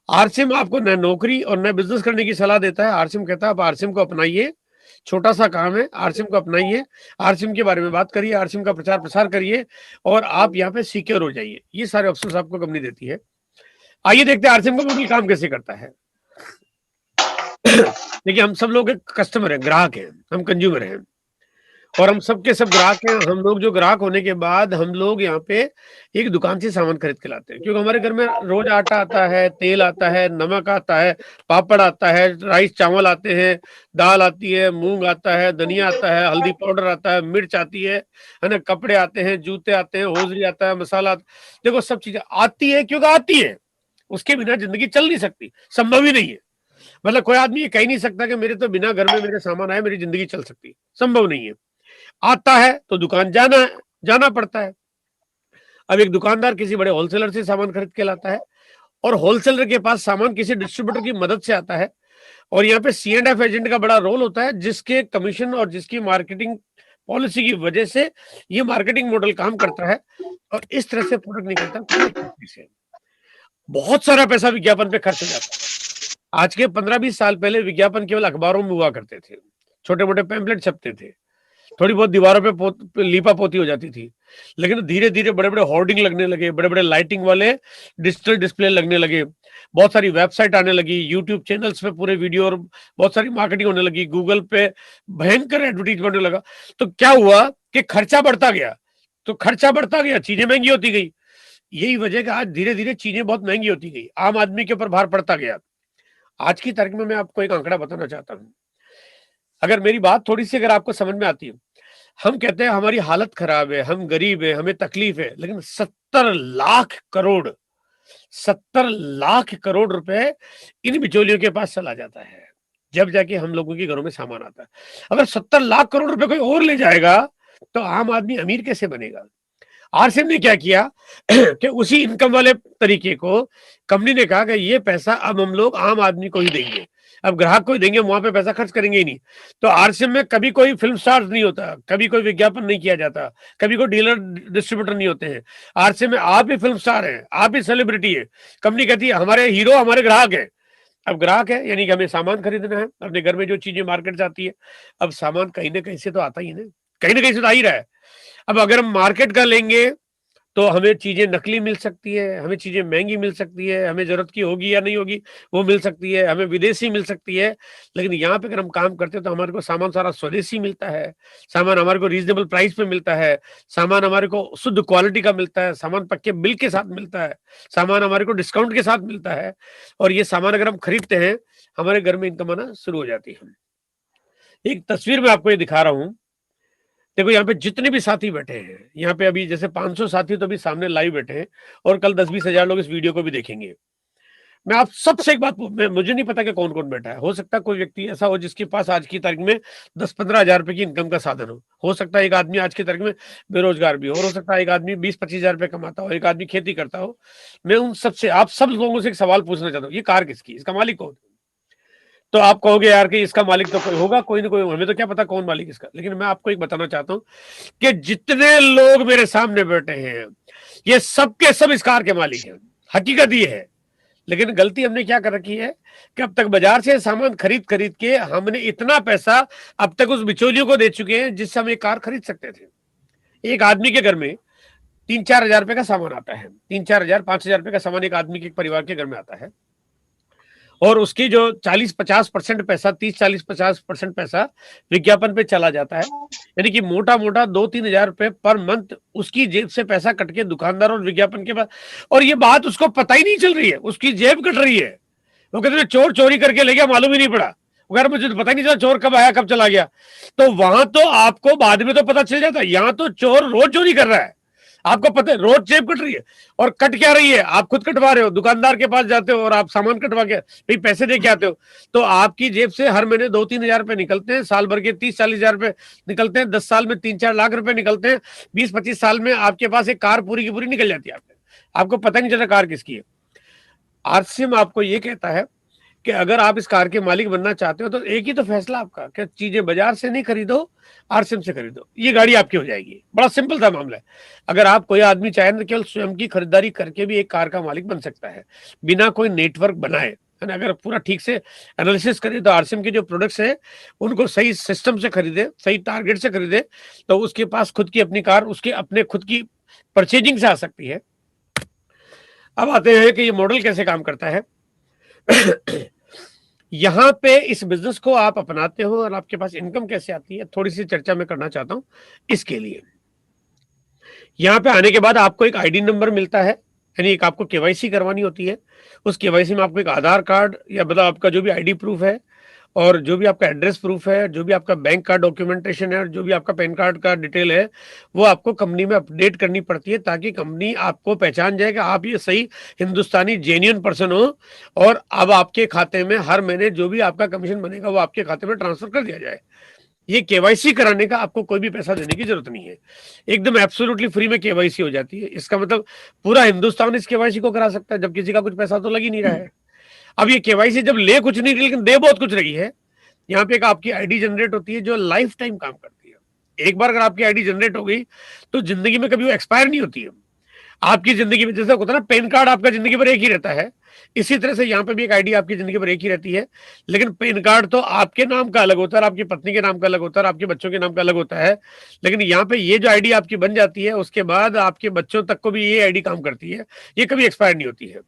आरसीएम आपको न नौकरी और न बिजनेस करने की सलाह देता है। आरसीएम कहता है आप आरसीएम को अपनाइए, छोटा सा काम है, आरसीएम को अपनाइए, आरसीएम के बारे में बात करिए, आरसीएम का प्रचार प्रसार करिए, और आप यहाँ पे सिक्योर हो जाइए। ये सारे ऑप्शंस आपको कंपनी देती है। आइए देखते हैं आरसीएम का मॉडल काम कैसे करता है। देखिए हम सब लोग एक कस्टमर है, ग्राहक है, हम कंज्यूमर हैं, और हम सबके सब ग्राहक हैं। हम लोग जो ग्राहक होने के बाद हम लोग यहाँ पे एक दुकान से सामान खरीद के लाते हैं, क्योंकि हमारे घर में रोज आटा आता है, तेल आता है, नमक आता है, पापड़ आता है, राइस चावल आते हैं, दाल आती है, मूंग आता है, धनिया आता है, हल्दी पाउडर आता है, मिर्च आती है ना, कपड़े आते हैं, जूते आते हैं, होजरी आता है, मसाला, देखो सब चीजें आती है, क्योंकि आती है। उसके बिना जिंदगी चल नहीं सकती, संभव ही नहीं है। मतलब कोई आदमी ये कह नहीं सकता कि मेरे तो बिना घर में मेरे सामान आए मेरी जिंदगी चल सकती, संभव नहीं है। आता है तो दुकान जाना पड़ता है। अब एक दुकानदार किसी बड़े होलसेलर से सामान खरीद के लाता है, और होलसेलर के पास सामान किसी डिस्ट्रीब्यूटर की मदद से आता है, और यहाँ पे C&F एजेंट का बड़ा रोल होता है, जिसके कमीशन और जिसकी मार्केटिंग पॉलिसी की वजह से ये मार्केटिंग मॉडल काम करता है, और इस तरह से प्रोडक्ट निकलता है। बहुत सारा पैसा विज्ञापन पे खर्च हो जाता है। आज के 15-20 साल पहले विज्ञापन केवल अखबारों में हुआ करते थे, छोटे मोटे पैम्पलेट छपते थे, थोड़ी बहुत दीवारों पे लीपा पोती हो जाती थी, लेकिन धीरे धीरे बड़े बड़े होर्डिंग लगने लगे, बड़े बड़े लाइटिंग वाले डिजिटल डिस्प्ले लगने लगे, बहुत सारी वेबसाइट आने लगी, यूट्यूब चैनल्स पे पूरे वीडियो और बहुत सारी मार्केटिंग होने लगी, गूगल पे भयंकर एडवर्टीजमेंट होने लगा। तो क्या हुआ कि खर्चा बढ़ता गया, तो खर्चा बढ़ता गया, चीजें महंगी होती गई। यही वजह कि आज धीरे धीरे चीजें बहुत महंगी होती गई, आम आदमी के ऊपर भार पड़ता गया। आज की तारीख में मैं आपको एक आंकड़ा बताना चाहता हूं, अगर मेरी बात थोड़ी सी अगर आपको समझ में आती है। हम कहते हैं हमारी हालत खराब है, हम गरीब है, हमें तकलीफ है, लेकिन 70 लाख करोड़ रुपए इन बिचौलियों के पास चला जाता है, जब जाके हम लोगों के घरों में सामान आता है। अगर 70 लाख करोड़ रुपए कोई और ले जाएगा तो आम आदमी अमीर कैसे बनेगा? आरसीएम ने क्या किया कि उसी इनकम वाले तरीके को कंपनी ने कहा कि ये पैसा अब हम लोग आम आदमी को ही देंगे, अब ग्राहक को ही देंगे, वहां पे पैसा खर्च करेंगे ही नहीं। तो आरसीएम में कभी कोई फिल्म स्टार नहीं होता, कभी कोई विज्ञापन नहीं किया जाता, कभी कोई डीलर डिस्ट्रीब्यूटर नहीं होते हैं। आरसीएम में आप ही फिल्म स्टार हैं, आप ही सेलिब्रिटी है। कंपनी कहती है हमारे हीरो हमारे ग्राहक है। अब ग्राहक है यानी कि हमें सामान खरीदना है, अपने घर में जो चीजें मार्केट से आती है, अब सामान कहीं ना कहीं से तो आता ही है ना, कहीं ना कहीं से तो आ ही रहा है। अब अगर हम मार्केट का लेंगे तो हमें चीजें नकली मिल सकती है, हमें चीजें महंगी मिल सकती है, हमें जरूरत की होगी या नहीं होगी वो मिल सकती है, हमें विदेशी मिल सकती है। लेकिन यहाँ पे अगर हम काम करते हैं तो हमारे को सामान सारा स्वदेशी मिलता है, सामान हमारे को रीजनेबल प्राइस पे मिलता है, सामान हमारे को शुद्ध क्वालिटी का मिलता है, सामान पक्के बिल के साथ मिलता है, सामान हमारे को डिस्काउंट के साथ मिलता है। और ये सामान अगर हम खरीदते हैं हमारे घर में इनकम आना शुरू हो जाती है। एक तस्वीर में आपको ये दिखा रहा हूँ, देखो यहाँ पे जितने भी साथी बैठे हैं, यहाँ पे अभी जैसे 500 साथी तो अभी सामने लाइव बैठे हैं और कल 10-20 हजार लोग इस वीडियो को भी देखेंगे। मैं आप सबसे एक बात, मुझे नहीं पता कि कौन कौन बैठा है। हो सकता है कोई व्यक्ति ऐसा हो जिसके पास आज की तारीख में 10-15 हजार रुपए की इनकम का साधन हो सकता है एक आदमी आज की तारीख में बेरोजगार भी हो सकता है एक आदमी 20-25 हजार रुपए कमाता हो, एक आदमी खेती करता हो। मैं उन सबसे, आप सब लोगों से एक सवाल पूछना चाहता हूँ, ये कार किसकी, इसका मालिक कौन? तो आप कहोगे यार कि इसका मालिक तो कोई होगा, कोई ना कोई, हमें तो क्या पता कौन मालिक इसका। लेकिन मैं आपको एक बताना चाहता हूं कि जितने लोग मेरे सामने बैठे हैं ये सब के सब इस कार के मालिक हैं, हकीकत ये है। लेकिन गलती हमने क्या कर रखी है कि अब तक बाजार से सामान खरीद खरीद के हमने इतना पैसा अब तक उस बिचौलियों को दे चुके हैं जिससे हम एक कार खरीद सकते थे। एक आदमी के घर में 3-4 हजार रुपए का सामान आता है, 3-4 हजार 5 हजार रुपए का सामान एक आदमी के परिवार के घर में आता है, और उसकी जो 40-50% पैसा, 30-40-50% पैसा विज्ञापन पे चला जाता है। यानी कि मोटा मोटा 2-3 हजार रुपए पर मंथ उसकी जेब से पैसा कट के दुकानदार और विज्ञापन के पास, और ये बात उसको पता ही नहीं चल रही है, उसकी जेब कट रही है। वो कहते हैं चोर चोरी करके ले गया, मालूम ही नहीं पड़ा, अगर मुझे तो पता ही नहीं चला चोर कब आया कब चला गया। तो वहां तो आपको बाद में तो पता चल जाता है, यहाँ तो चोर रोज चोरी कर रहा है, आपको पता है, रोज जेब कट रही है। और कट क्या रही है, आप खुद कटवा रहे हो, दुकानदार के पास जाते हो और आप सामान कटवा के भाई पैसे दे के आते हो, तो आपकी जेब से हर महीने 2-3 हजार रुपए निकलते हैं, साल भर के 30-40 हजार रुपए निकलते हैं, 10 साल में 3-4 लाख रुपए निकलते हैं, 20-25 साल में आपके पास एक कार पूरी की पूरी निकल जाती है। आपको पता नहीं चलता कार किसकी है। आरसीएम आपको ये कहता है कि अगर आप इस कार के मालिक बनना चाहते हो तो एक ही तो फैसला आपका, कि चीजें बाजार से नहीं खरीदो, आरसीएम से खरीदो, ये गाड़ी आपकी हो जाएगी। बड़ा सिंपल सा मामला है। अगर आप, कोई आदमी चाहे तो केवल स्वयं की खरीदारी करके भी एक कार का मालिक बन सकता है, बिना कोई नेटवर्क बनाए, है ना। अगर पूरा ठीक से एनालिसिस करें तो आरसीएम के जो प्रोडक्ट्स हैं उनको सही सिस्टम से खरीदे, सही टारगेट से खरीदे, तो उसके पास खुद की अपनी कार, उसके अपने खुद की परचेजिंग से आ सकती है। अब आते हैं कि ये मॉडल कैसे काम करता है। यहां पे इस बिजनेस को आप अपनाते हो और आपके पास इनकम कैसे आती है, थोड़ी सी चर्चा मैं करना चाहता हूं। इसके लिए यहां पे आने के बाद आपको एक आईडी नंबर मिलता है, यानी एक आपको केवाईसी करवानी होती है। उस केवाईसी में आपको एक आधार कार्ड या मतलब आपका जो भी आईडी प्रूफ है, और जो भी आपका एड्रेस प्रूफ है, जो भी आपका बैंक का डॉक्यूमेंटेशन है, और जो भी आपका पैन कार्ड का डिटेल है, वो आपको कंपनी में अपडेट करनी पड़ती है, ताकि कंपनी आपको पहचान जाए कि आप ये सही हिंदुस्तानी जेन्युइन पर्सन हो, और अब आपके खाते में हर महीने जो भी आपका कमीशन बनेगा वो आपके खाते में ट्रांसफर कर दिया जाए। ये केवाईसी कराने का आपको कोई भी पैसा देने की जरूरत नहीं है, एकदम एब्सोल्युटली फ्री में केवाईसी हो जाती है। इसका मतलब पूरा हिंदुस्तान इस केवाईसी को करा सकता है, जब किसी का कुछ पैसा तो लग ही नहीं रहा है। अब ये केवाईसी जब ले कुछ नहीं रही लेकिन दे बहुत कुछ रही है। यहाँ पे एक आपकी आईडी जनरेट होती है जो लाइफ टाइम काम करती है। एक बार अगर आपकी आईडी जनरेट हो गई तो जिंदगी में कभी वो एक्सपायर नहीं होती है। आपकी जिंदगी में जैसे होता है ना, पैन कार्ड आपका जिंदगी भर एक ही रहता है, इसी तरह से यहाँ पे भी एक आईडी आपकी जिंदगी भर एक ही रहती है। लेकिन पैन कार्ड तो आपके नाम का अलग होता है, आपकी पत्नी के नाम का अलग होता है, आपके बच्चों के नाम का अलग होता है। लेकिन यहाँ पे ये जो आईडी आपकी बन जाती है उसके बाद आपके बच्चों तक को भी ये आईडी काम करती है, ये कभी एक्सपायर नहीं होती है।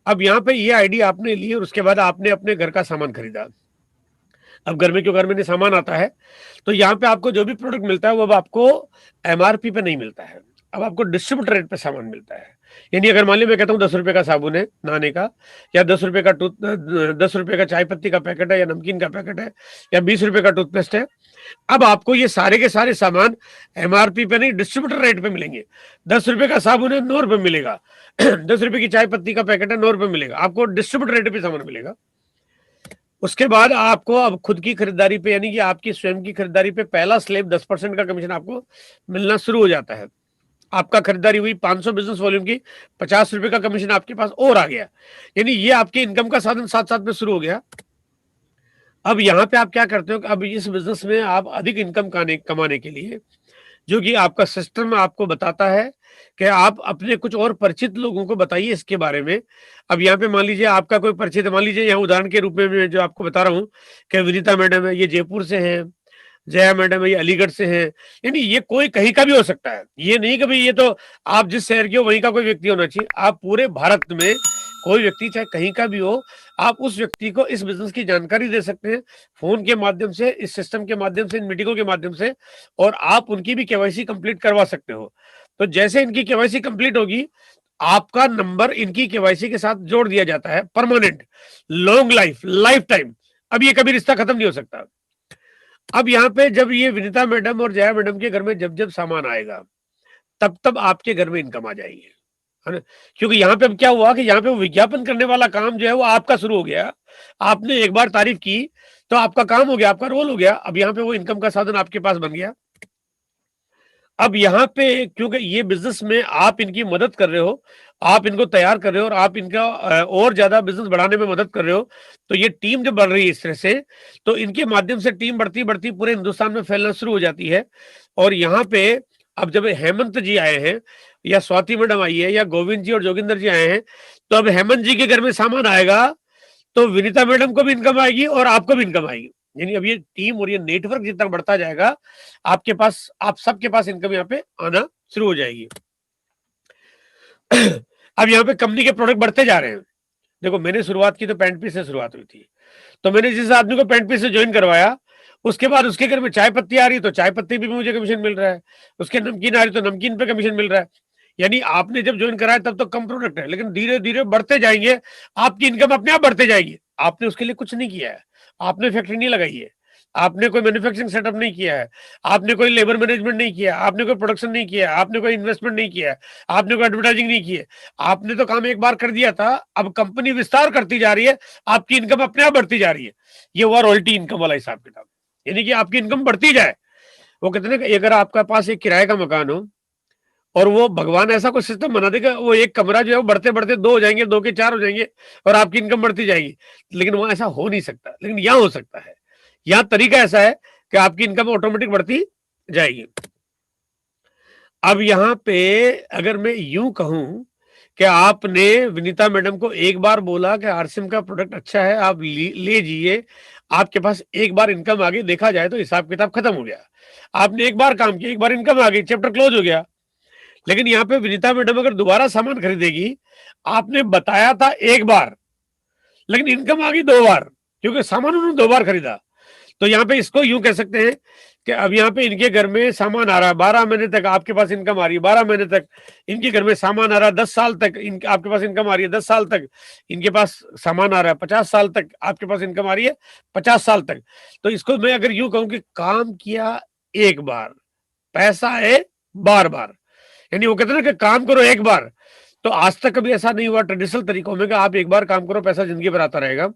अब यहाँ पे ये आईडी आपने ली और उसके बाद आपने अपने घर का सामान खरीदा, अब घर में क्यों, घर में नहीं सामान आता है, तो यहाँ पे आपको जो भी प्रोडक्ट मिलता है वो अब आपको एमआरपी पे नहीं मिलता है, अब आपको डिस्ट्रीब्यूटर रेट पे सामान मिलता है। यानी अगर मान लीजिए मैं कहता हूँ 10 रुपए का साबुन है नहाने का, या 10 रुपए का 10 रुपए का चाय पत्ती का पैकेट है, या नमकीन का पैकेट है, या 20 रुपए का टूथपेस्ट है, अब आपको ये सारे के सारे सामान एमआरपी पे नहीं डिस्ट्रीब्यूटर रेट पे मिलेंगे। 10 रुपए का साबुन है 9 रुपए मिलेगा, 10 रुपए की चाय पत्ती का पैकेट है 9 रुपए मिलेगा, आपको डिस्ट्रीब्यूटर रेट पे सामान मिलेगा। उसके बाद आपको अब खुद की खरीदारी पे, यानी कि आपकी स्वयं की खरीदारी पे पहला स्लैब 10% का कमीशन आपको मिलना शुरू हो जाता है। आपका खरीदारी हुई 500 बिजनेस वॉल्यूम की, 50 रुपए का कमीशन आपके पास और आ गया, यानी ये आपके इनकम का साधन साथ साथ में शुरू हो गया। अब यहाँ पे आप क्या करते हो कि अब इस बिजनेस में आप अधिक इनकम कमाने के लिए, जो कि आपका सिस्टम आपको बताता है कि आप अपने कुछ और परिचित लोगों को बताइए इसके बारे में। अब यहाँ पे मान लीजिए आपका कोई परिचित, मान लीजिए यहाँ उदाहरण के रूप में मैं जो आपको बता रहा हूँ कि विनीता मैडम है, ये जयपुर से हैं, जया मैडम है, ये अलीगढ़ से हैं, यानी ये कोई कहीं का भी हो सकता है। ये नहीं कि भाई ये तो आप जिस शहर के हो वहीं का कोई व्यक्ति होना चाहिए, आप पूरे भारत में कोई व्यक्ति चाहे कहीं का भी हो, आप उस व्यक्ति को इस बिजनेस की जानकारी दे सकते हैं फोन के माध्यम से, इस सिस्टम के माध्यम से, इन मीटिंगों के माध्यम से, और आप उनकी भी केवाईसी कंप्लीट करवा सकते हो। तो जैसे इनकी केवाईसी कंप्लीट होगी, आपका नंबर इनकी केवाईसी के साथ जोड़ दिया जाता है, परमानेंट, लॉन्ग लाइफ टाइम। अब ये कभी रिश्ता खत्म नहीं हो सकता। अब यहाँ पे जब ये विनीता मैडम और जया मैडम के घर में जब जब सामान आएगा, तब तब आपके घर में इनकम आ जाएगी, है ना। क्योंकि यहाँ पे अब क्या हुआ कि यहाँ पे वो विज्ञापन करने वाला काम जो है वो आपका शुरू हो गया। आपने एक बार तारीफ की तो आपका काम हो गया, आपका रोल हो गया, अब यहाँ पे वो इनकम का साधन आपके पास बन गया। अब यहाँ पे क्योंकि ये बिजनेस में आप इनकी मदद कर रहे हो, आप इनको तैयार कर रहे हो, और आप इनका और ज्यादा बिजनेस बढ़ाने में मदद कर रहे हो, तो ये टीम जब बढ़ रही है इस तरह से, तो इनके माध्यम से टीम बढ़ती बढ़ती पूरे हिंदुस्तान में फैलना शुरू हो जाती है। और यहाँ पे अब जब हेमंत जी आए हैं, या स्वाति मैडम आई है, या गोविंद जी और जोगिंदर जी आए हैं, तो अब हेमंत जी के घर में सामान आएगा तो विनीता मैडम को भी इनकम आएगी और आपको भी इनकम आएगी। यानी अब ये टीम और ये नेटवर्क जितना बढ़ता जाएगा, आपके पास, आप सबके पास इनकम यहाँ पे आना शुरू हो जाएगी। अब यहाँ पे कंपनी के प्रोडक्ट बढ़ते जा रहे हैं। देखो मैंने शुरुआत की तो पैंट पीस से शुरुआत हुई थी, तो मैंने जिस आदमी को पैंट पीस से ज्वाइन करवाया, उसके बाद उसके घर में चाय पत्ती आ रही तो चाय पत्ती भी मुझे कमीशन मिल रहा है, उसके नमकीन आ रही तो नमकीन पे कमीशन मिल रहा है। यानी आपने जब ज्वाइन कराया तब तो कम प्रोडक्ट है, लेकिन धीरे धीरे बढ़ते जाएंगे, आपकी इनकम अपने आप बढ़ते जाएगी। आपने उसके लिए कुछ नहीं किया है, आपने फैक्ट्री नहीं लगाई है, आपने कोई मैन्युफैक्चरिंग सेटअप नहीं किया है, आपने कोई लेबर मैनेजमेंट नहीं किया, आपने कोई प्रोडक्शन नहीं किया, आपने कोई इन्वेस्टमेंट नहीं किया, आपने कोई एडवर्टाइजिंग नहीं की है, आपने तो काम एक बार कर दिया था। अब कंपनी विस्तार करती जा रही है, आपकी इनकम अपने आप बढ़ती जा रही है। ये हुआ रॉयल्टी इनकम वाला हिसाब किताब, यानी कि आपकी इनकम बढ़ती जाए। वो कहते हैं कि अगर आपका पास एक किराए का मकान हो और वो भगवान ऐसा कोई सिस्टम बना देगा, वो एक कमरा जो है वो बढ़ते बढ़ते 2 हो जाएंगे, 2 के 4 हो जाएंगे, और आपकी इनकम बढ़ती जाएगी, लेकिन वहां ऐसा हो नहीं सकता, लेकिन यहाँ हो सकता है। यहाँ तरीका ऐसा है कि आपकी इनकम ऑटोमेटिक बढ़ती जाएगी। अब यहाँ पे अगर मैं यूं कहूं कि आपने विनीता मैडम को एक बार बोला कि आरसीएम का प्रोडक्ट अच्छा है, आप ले जाइए, आपके पास एक बार इनकम आ गई, देखा जाए तो हिसाब किताब खत्म हो गया। आपने एक बार काम किया, एक बार इनकम आ गई, चैप्टर क्लोज हो गया। लेकिन यहाँ पे विनीता मैडम अगर दोबारा सामान खरीदेगी, आपने बताया था एक बार, लेकिन इनकम आ गई 2 बार, क्योंकि सामान उन्होंने 2 बार खरीदा। तो यहाँ पे इसको यूं कह सकते हैं कि अब यहाँ पे इनके घर में सामान आ रहा है, 12 महीने तक आपके पास इनकम आ रही है, 12 महीने तक इनके घर में सामान आ रहा है, 10 साल तक आपके पास इनकम आ रही है, 10 साल तक इनके पास सामान आ रहा है, 50 साल तक आपके पास इनकम आ रही है, 50 साल तक। तो इसको मैं अगर यूं कहूं कि काम किया एक बार, पैसा है बार बार, यानी वो कहते हैं ना कि काम करो एक बार। तो आज तक कभी ऐसा नहीं हुआ ट्रेडिशनल तरीकों में कि आप एक बार काम करो पैसा जिंदगी भर आता रहेगा।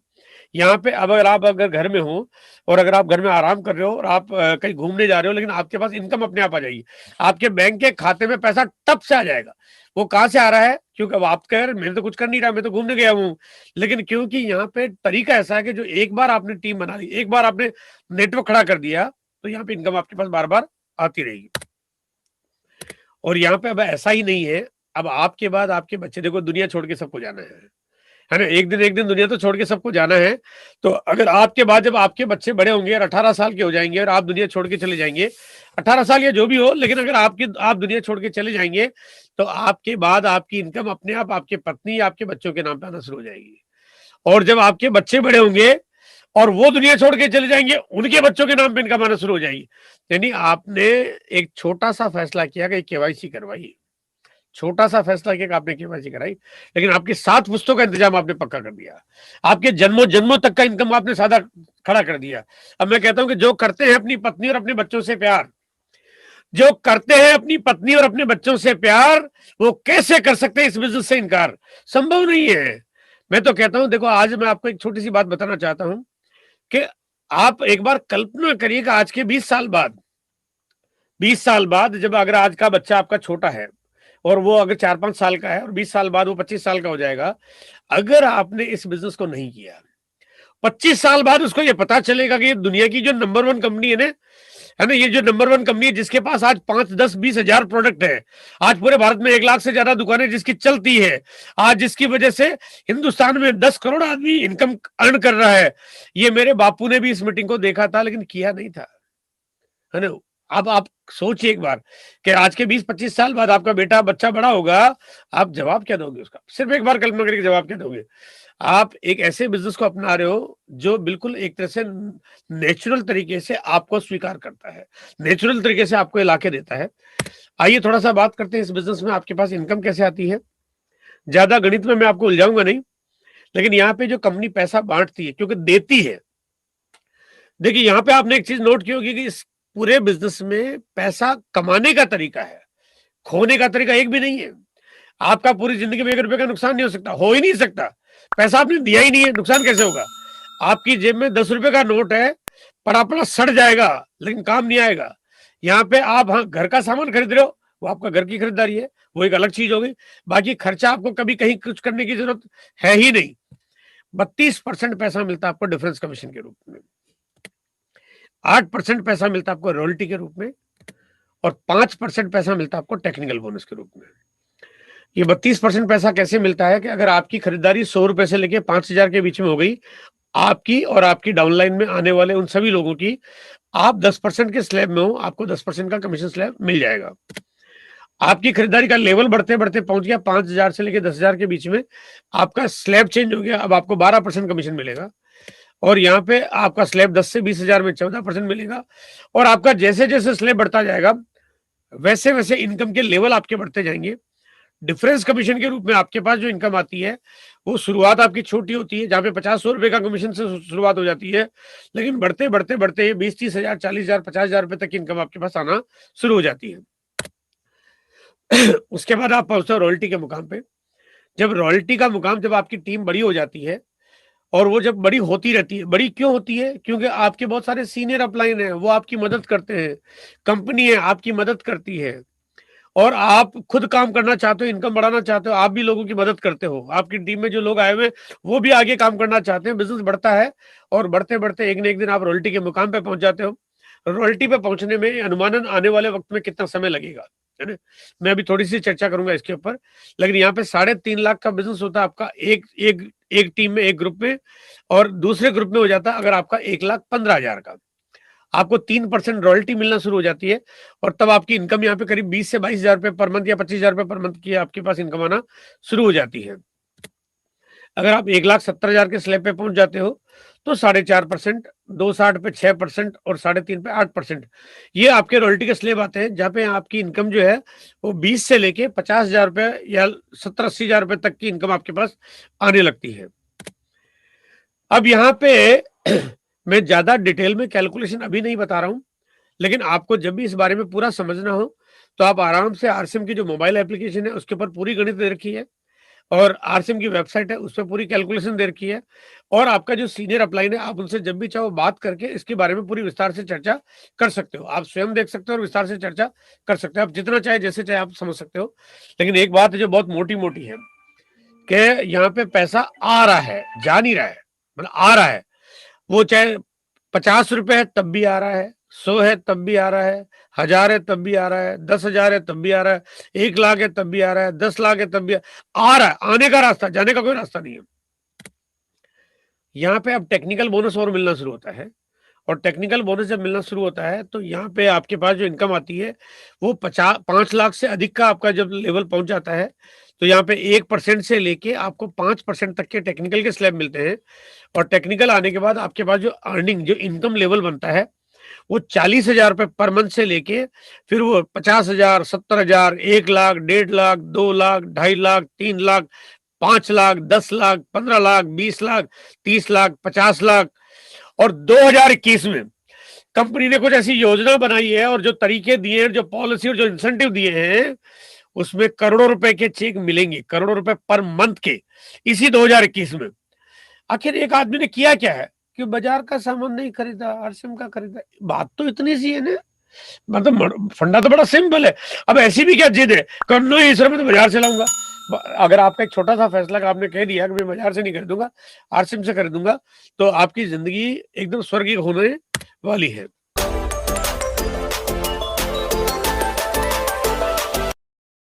यहाँ पे अब अगर घर में हो और अगर आप घर में आराम कर रहे हो और आप कहीं घूमने जा रहे हो, लेकिन आपके पास इनकम अपने आप आ जाएगी, आपके बैंक के खाते में पैसा टप से आ जाएगा। वो कहाँ से आ रहा है? क्योंकि अब आप कह रहे मैंने तो कुछ कर नहीं रहा, मैं तो घूमने गया हूँ, लेकिन क्योंकि यहाँ पे तरीका ऐसा है कि जो एक बार आपने टीम बना ली, एक बार आपने नेटवर्क खड़ा कर दिया, तो यहाँ पे इनकम आपके पास बार बार आती रहेगी। और यहाँ पे अब ऐसा ही नहीं है, अब आपके बाद आपके बच्चे, देखो दुनिया छोड़ के सबको जाना है ना, एक दिन दुनिया तो छोड़ के सबको जाना है। तो अगर आपके बाद जब आपके बच्चे बड़े होंगे और 18 साल के हो जाएंगे और आप दुनिया छोड़ के चले जाएंगे, 18 साल या जो भी हो, लेकिन अगर आप दुनिया छोड़ के चले जाएंगे, तो आपके बाद आपकी इनकम अपने आप आपके पत्नी या आपके बच्चों के नाम पे आना शुरू हो जाएगी। और जब आपके बच्चे बड़े होंगे और वो दुनिया छोड़ के चले जाएंगे, उनके बच्चों के नाम पे इनकम आना शुरू हो जाएगी। यानी आपने एक छोटा सा फैसला किया कि केवाईसी करवाइए, छोटा सा फैसला किया कि आपने केवाईसी कराई, लेकिन आपकी 7 पुश्तों का इंतजाम आपने पक्का कर दिया, आपके जन्मों जन्मों तक का इनकम आपने सादा खड़ा कर दिया। अब मैं कहता हूं कि जो करते हैं अपनी पत्नी और अपने बच्चों से प्यार, जो करते हैं अपनी पत्नी और अपने बच्चों से प्यार, वो कैसे कर सकते हैं इस बिजनेस से इनकार? संभव नहीं है। मैं तो कहता हूं, देखो आज मैं आपको एक छोटी सी बात बताना चाहता हूं कि आप एक बार कल्पना करिए कि आज के 20 साल बाद, 20 साल बाद जब अगर आज का बच्चा आपका छोटा है और वो अगर 4-5 साल का है और 20 साल बाद वो 25 साल का हो जाएगा, अगर आपने इस बिजनेस को नहीं किया, 25 साल बाद उसको ये पता चलेगा कि ये दुनिया की जो नंबर 1 कंपनी है ना, ये जो नंबर 1 कंपनी है जिसके पास आज 5-10-20 हजार प्रोडक्ट है, आज पूरे भारत में 1 लाख से ज्यादा दुकानें जिसकी चलती है, आज जिसकी वजह से हिंदुस्तान में 10 करोड़ आदमी इनकम अर्न कर रहा है। ये मेरे बापू ने भी इस मीटिंग को देखा था लेकिन किया नहीं था, है ना। अब आप सोचिए एक बार कि आज के 20-25 साल बाद आपका बेटा बच्चा बड़ा होगा, आप जवाब क्या दोगे उसका? सिर्फ एक बार कल्पना करके जवाब क्या दोगे? आप एक ऐसे बिजनेस को अपना रहे हो जो बिल्कुल एक तरह से नेचुरल तरीके से आपको स्वीकार करता है, नेचुरल तरीके से आपको इलाके देता है। आइए थोड़ा सा बात करते हैं इस बिजनेस में आपके पास इनकम कैसे आती है। ज्यादा गणित में मैं आपको उलझाऊंगा नहीं, लेकिन यहाँ पे जो कंपनी पैसा बांटती है क्योंकि देती है, देखिए यहाँ पे आपने एक चीज नोट की होगी कि इस पूरे बिजनेस में पैसा कमाने का तरीका है, खोने का तरीका एक भी नहीं है। आपका पूरी जिंदगी में 1 रुपए का नुकसान नहीं हो सकता, हो ही नहीं सकता। पैसा आपने दिया ही नहीं है, नुकसान कैसे होगा? आपकी जेब में 10 रुपए का नोट है, पड़ा पड़ा सड़ जाएगा लेकिन काम नहीं आएगा। यहाँ पे आप हाँ घर का सामान खरीद रहे हो, वो आपका घर की खरीदारी है, वो एक अलग चीज हो गई। बाकी खर्चा आपको कभी कहीं कुछ करने की जरूरत है ही नहीं। 32% पैसा मिलता है आपको डिफरेंस कमीशन के रूप में, 8% पैसा मिलता है आपको रॉयल्टी के रूप में, और 5% पैसा मिलता है आपको टेक्निकल बोनस के रूप में। ये 32% पैसा कैसे मिलता है कि अगर आपकी खरीदारी 100 रुपए से लेके 5,000 के बीच में हो गई, आपकी और आपकी डाउनलाइन में आने वाले उन सभी लोगों की, आप 10% के स्लैब में हो, आपको 10% का कमीशन स्लैब मिल जाएगा। आपकी खरीदारी का लेवल बढ़ते बढ़ते पहुंच गया 5,000 से लेके 10,000 के बीच में, आपका स्लैब चेंज हो गया, अब आपको 12% कमीशन मिलेगा। और यहाँ पे आपका स्लैब 10 से 20,000 में 14% मिलेगा। और आपका जैसे जैसे स्लैब बढ़ता जाएगा वैसे वैसे इनकम के लेवल आपके बढ़ते जाएंगे। डिफरेंस कमीशन के रूप में आपके पास जो इनकम आती है वो शुरुआत आपकी छोटी होती है, जहां पे 50-100 रुपए का कमीशन से शुरुआत हो जाती है, लेकिन बढ़ते बढ़ते बढ़ते 20-30,000, 40,000, 50,000 रुपए तक की इनकम आपके पास आना शुरू हो जाती है। उसके बाद आप पहुंचते हो रॉयल्टी के मुकाम पे। जब रॉयल्टी का मुकाम, जब आपकी टीम बड़ी हो जाती है, और वो जब बड़ी होती रहती है, बड़ी क्यों होती है? क्योंकि आपके बहुत सारे सीनियर अपलाइन है, वो आपकी मदद करते हैं, कंपनी है आपकी मदद करती है, और आप खुद काम करना चाहते हो, इनकम बढ़ाना चाहते हो, आप भी लोगों की मदद करते हो। आपकी टीम में जो लोग आए हुए वो भी आगे काम करना चाहते हैं, बिजनेस बढ़ता है, और बढ़ते बढ़ते एक न एक दिन आप रॉयल्टी के मुकाम पे पहुंच जाते हो। रॉयल्टी पे पहुंचने में अनुमानन आने वाले वक्त में कितना समय लगेगा, है ना, मैं अभी थोड़ी सी चर्चा करूंगा इसके ऊपर। लेकिन यहाँ पे 3.5 लाख का बिजनेस होता है आपका एक एक एक टीम में, एक ग्रुप में, और दूसरे ग्रुप में हो जाता है अगर आपका 1,15,000 का, आपको 3% रॉयल्टी मिलना शुरू हो जाती है। और तब आपकी इनकम यहाँ पे करीब 20 से 22,000 रुपए पर मंथ या 25,000 रुपए पर मंथ की आपके पास इनकम आना शुरू हो जाती है। अगर आप 1,70,000 के स्लैब पे पहुंच जाते हो तो 4.5%, 2.60 पे 6% और 3.5 पे 8%, ये आपके रॉयल्टी के स्लैब आते हैं, जहाँ पे आपकी इनकम जो है वो 20 से लेके 50,000 रुपए या 70-80,000 रुपए तक की इनकम आपके पास आने लगती है। अब यहाँ पे मैं ज्यादा डिटेल में कैलकुलेशन अभी नहीं बता रहा हूं, लेकिन आपको जब भी इस बारे में पूरा समझना हो तो आप आराम से आरसीएम की जो मोबाइल एप्लीकेशन है उसके ऊपर पूरी गणित दे रखी है, और आरसीएम की वेबसाइट है उस पर पूरी कैलकुलेशन दे रखी है, और आपका जो सीनियर अपलाइन है आप उनसे जब भी चाहो बात करके इसके बारे में पूरी विस्तार से चर्चा कर सकते हो। आप स्वयं देख सकते हो और विस्तार से चर्चा कर सकते हो, आप जितना चाहे जैसे चाहे आप समझ सकते हो। लेकिन एक बात है जो बहुत मोटी मोटी है कि यहाँ पे पैसा आ रहा है, जा नहीं रहा है, मतलब आ रहा है। वो चाहे 50 रुपए है तब भी आ रहा है, 100 है तब भी आ रहा है, 1,000 है तब भी आ रहा है, 10,000 है तब भी आ रहा है, 1 लाख है तब भी आ रहा है, 10 लाख है तब भी आ रहा है। आने का रास्ता, जाने का कोई रास्ता नहीं है। यहाँ पे अब टेक्निकल बोनस और मिलना शुरू होता है, और टेक्निकल बोनस जब मिलना शुरू होता है तो यहाँ पे आपके पास जो इनकम आती है वो 5 लाख से अधिक का आपका जब लेवल पहुंच जाता है तो यहाँ पे 1% से लेके आपको 5% तक के टेक्निकल के स्लैब मिलते हैं। और टेक्निकल आने के बाद आपके पास जो अर्निंग जो इनकम लेवल बनता है वो 40,000 रुपए पर मंथ से लेके फिर वो 50,000, 70,000, 1 लाख, 1.5 लाख, 2 लाख, 2.5 लाख, 3 लाख, 5 लाख, 10 लाख, 15 लाख, 20 लाख, 30 लाख, 50 लाख। और 2021 में कंपनी ने कुछ ऐसी योजना बनाई है और जो तरीके दिए हैं, जो पॉलिसी और जो इंसेंटिव दिए हैं, उसमें करोड़ों रुपए के चेक मिलेंगे, करोड़ों रुपए पर मंथ के, इसी 2021 में। आखिर एक आदमी ने किया क्या है कि बाजार का सामान नहीं खरीदा, आरसीएम का खरीदा। बात तो इतनी सी है ना, मतलब फंडा तो बड़ा सिंपल है। अब ऐसी भी क्या जिद है करना ही सर मैं तो बाजार से लाऊंगा। अगर आपका एक छोटा सा फैसला का आपने कह दिया कि मैं बाजार से नहीं खरीदूंगा, आरसीएम से खरीदूंगा, तो आपकी जिंदगी एकदम स्वर्गीय होने वाली है।